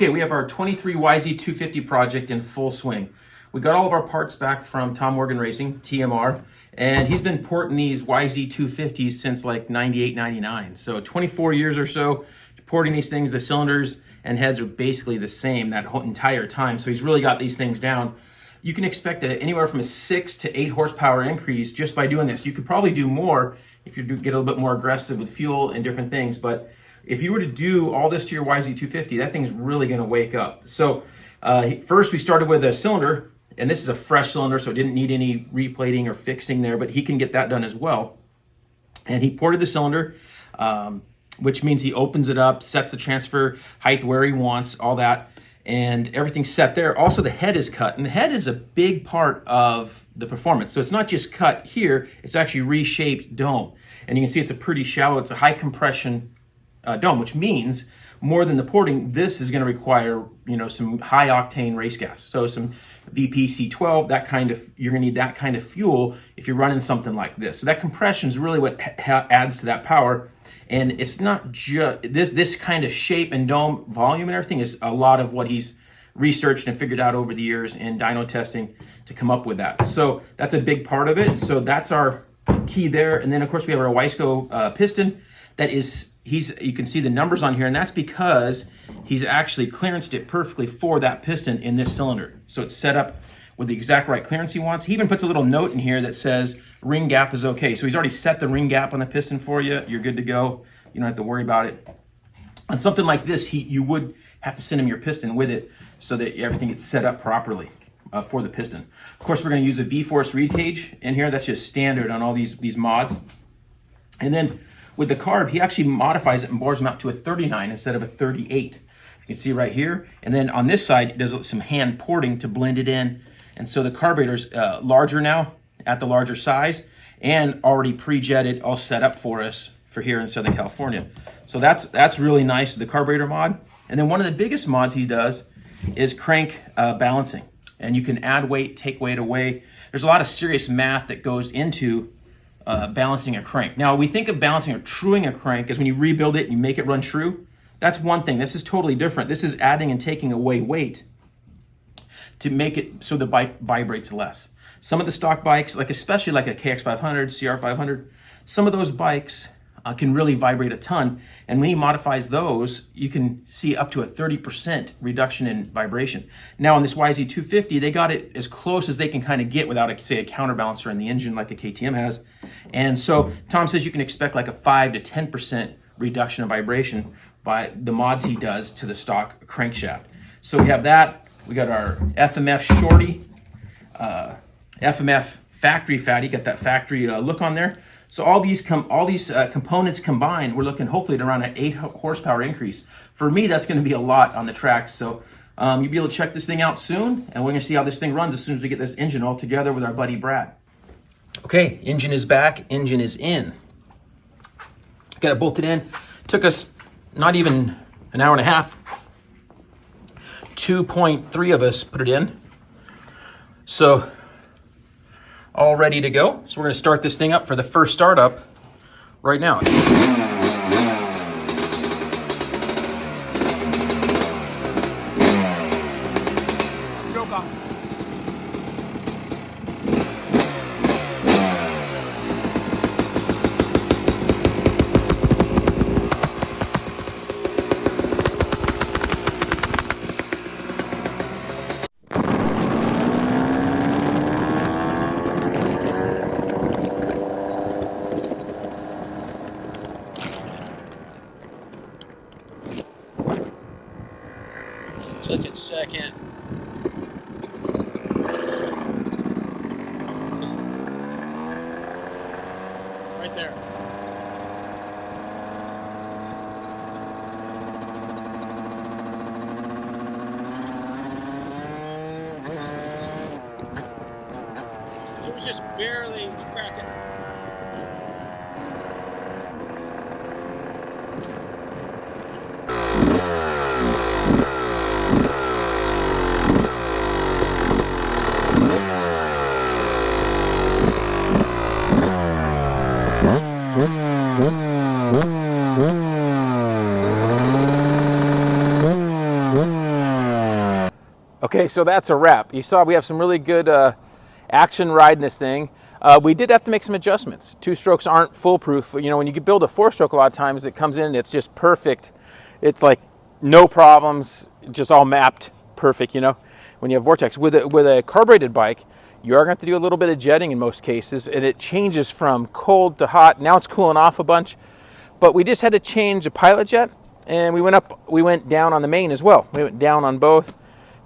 Okay, we have our 23 YZ250 project in full swing. We got all of our parts back from Tom Morgan Racing, TMR, and he's been porting these YZ250s since like 98, 99. So 24 years or so porting these things. The cylinders and heads are basically the same that whole entire time. So he's really got these things down. You can expect anywhere from a 6 to 8 horsepower increase just by doing this. You could probably do more if you get a little bit more aggressive with fuel and different things, but if you were to do all this to your YZ250, that thing's really going to wake up. So first we started with a cylinder, and this is a fresh cylinder, so it didn't need any replating or fixing there, but he can get that done as well. And he ported the cylinder, which means he opens it up, sets the transfer height where he wants, all that, and everything's set there. Also, the head is cut, and the head is a big part of the performance. So it's not just cut here, it's actually reshaped dome. And you can see it's a pretty shallow, it's a high compression dome, which means more than the porting, this is going to require, you know, some high octane race gas. So some VP C12, that kind of, you're going to need that kind of fuel if you're running something like this. So that compression is really what adds to that power. And it's not just this kind of shape and dome volume and everything is a lot of what he's researched and figured out over the years in dyno testing to come up with that. So that's a big part of it. So that's our key there. And then of course we have our YZ250 piston that is, you can see the numbers on here, and that's because he's actually clearanced it perfectly for that piston in this cylinder. So it's set up with the exact right clearance he wants. He even puts a little note in here that says ring gap is okay. So he's already set the ring gap on the piston for you. You're good to go. You don't have to worry about it. On something like this, you would have to send him your piston with it so that everything gets set up properly for the piston. Of course, we're going to use a V-force reed cage in here. That's just standard on all these mods. And then with the carb, he actually modifies it and bores them out to a 39 instead of a 38. You can see right here. And then on this side, it does some hand porting to blend it in. And so the carburetor's larger now, at the larger size, and already pre-jetted, all set up for us for here in Southern California. So that's really nice, the carburetor mod. And then one of the biggest mods he does is crank balancing. And you can add weight, take weight away. There's a lot of serious math that goes into balancing a crank. Now, we think of balancing or truing a crank as when you rebuild it and you make it run true. That's one thing. This is totally different. This is adding and taking away weight to make it so the bike vibrates less. Some of the stock bikes, like especially like a KX500, CR500, some of those bikes can really vibrate a ton. And when he modifies those, you can see up to a 30% reduction in vibration. Now on this YZ250, they got it as close as they can kind of get without, say, a counterbalancer in the engine like a KTM has. And so Tom says you can expect like a 5 to 10% reduction of vibration by the mods he does to the stock crankshaft. So we have that. We got our FMF shorty, FMF factory fatty, got that factory look on there. So all these components combined, we're looking hopefully at around an 8 horsepower increase. For me, that's going to be a lot on the track. So you'll be able to check this thing out soon, and we're going to see how this thing runs as soon as we get this engine all together with our buddy Brad. Okay, engine is back, engine is in. Got it bolted in. Took us not even an hour and a half. 2.3 of us put it in. So all ready to go. So we're going to start this thing up for the first startup right now. Choke off. Took it second. Right there. So it was just barely cracking. Okay, so that's a wrap. You saw we have some really good action riding this thing. We did have to make some adjustments. 2-strokes aren't foolproof. You know, when you build a 4-stroke, a lot of times it comes in, it's just perfect. It's like no problems, just all mapped perfect, you know, when you have Vortex. With a carbureted bike, you are going to have to do a little bit of jetting in most cases, and it changes from cold to hot. Now it's cooling off a bunch, but we just had to change a pilot jet, and we went down on the main as well. We went down on both,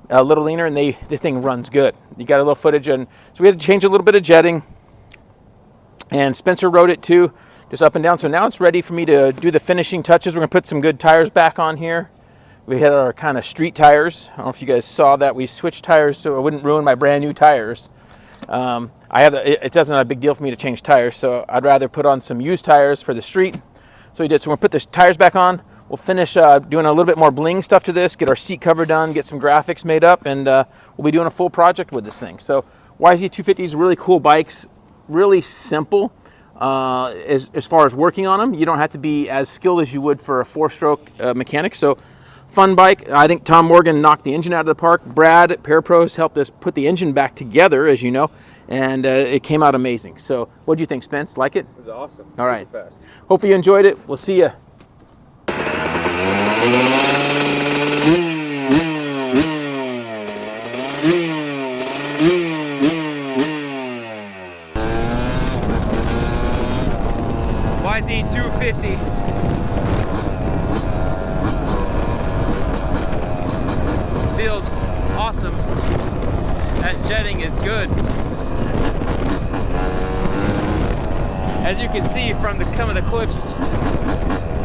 a little leaner, and the thing runs good. You got a little footage, and so we had to change a little bit of jetting, and Spencer rode it too, just up and down. So now it's ready for me to do the finishing touches. We're going to put some good tires back on here. We had our kind of street tires. I don't know if you guys saw that. We switched tires so it wouldn't ruin my brand new tires. It doesn't a big deal for me to change tires, so I'd rather put on some used tires for the street. So we did. So we're going to put the tires back on. We'll finish doing a little bit more bling stuff to this, get our seat cover done, get some graphics made up, and we'll be doing a full project with this thing. So YZ250s, really cool bikes, really simple as far as working on them. You don't have to be as skilled as you would for a 4-stroke mechanic. So fun bike. I think Tom Morgan knocked the engine out of the park. Brad at Parapros helped us put the engine back together, as you know, and it came out amazing. So what do you think, Spence? Like it? It was awesome. All right. Super fast. Hopefully you enjoyed it. We'll see you. YZ250. Feels awesome. That jetting is good. As you can see from some of the clips,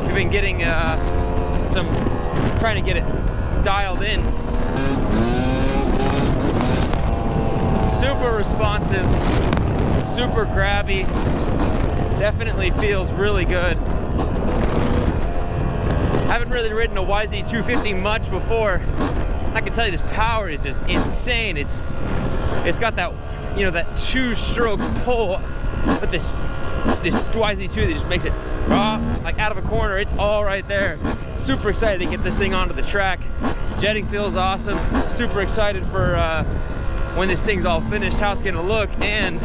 we've been getting trying to get it dialed in. Super responsive, super grabby. Definitely feels really good. I haven't really ridden a YZ250 much before. I can tell you this power is just insane. It's got that, you know, that 2-stroke pull, but this YZ2 that just makes it like out of a corner. It's all right there. Super excited to get this thing onto the track. Jetting feels awesome. Super excited for when this thing's all finished, how it's gonna look and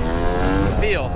feel.